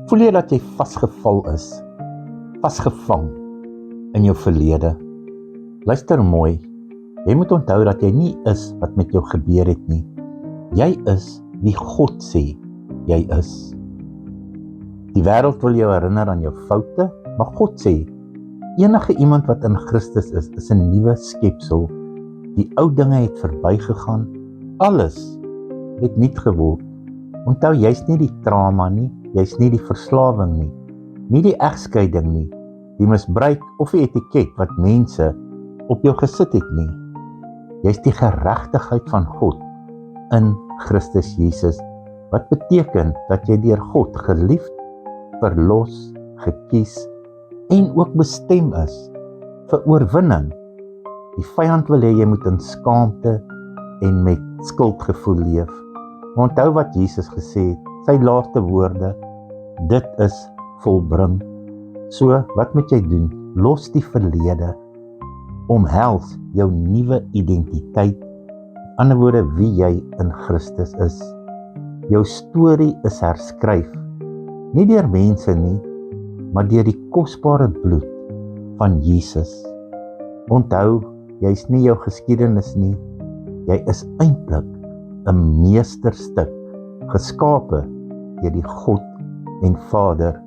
Voel jy dat jy vasgeval is, vasgevang in jou verlede? Luister mooi, jy moet onthou dat jy nie is wat met jou gebeur het nie. Jy is wie God sê jy is. Die wêreld wil jou herinner aan jou foute, maar God sê, enige iemand wat in Christus is 'n nuwe skepsel. Die ou dinge het verbygegaan, alles het nuut geword. Onthou, jy's nie die trauma nie, jy's nie die verslawing nie die egskeiding nie, die misbruik of die etiket wat mense op jou gesit het nie. Jy's die geregtigheid van God in Christus Jesus, wat beteken dat jy deur God geliefd, verlos, gekies en ook bestem is vir oorwinning. Die vyand wil hê jy moet in skaamte en met skuldgevoel leef. Maar onthou wat Jesus gesê het, sy laaste woorde, dit is volbring. So, wat moet jy doen? Los die verlede, omhels jou nuwe identiteit, in ander woorde wie jy in Christus is. Jou storie is herskryf, nie deur mense nie, maar deur die kosbare bloed van Jesus. Onthou, jy is nie jou geskiedenis nie, jy is eintlik 'n meesterstuk, geskape deur die God en Vader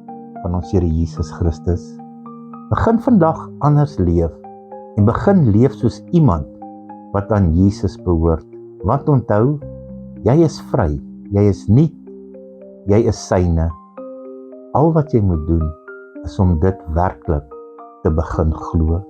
van ons Here Jesus Christus. Begin vandag anders leef en begin leef soos iemand wat aan Jesus behoort. Want onthou, jy is vry, jy is nuut, jy is syne. Al wat jy moet doen is om dit werklik te begin glo.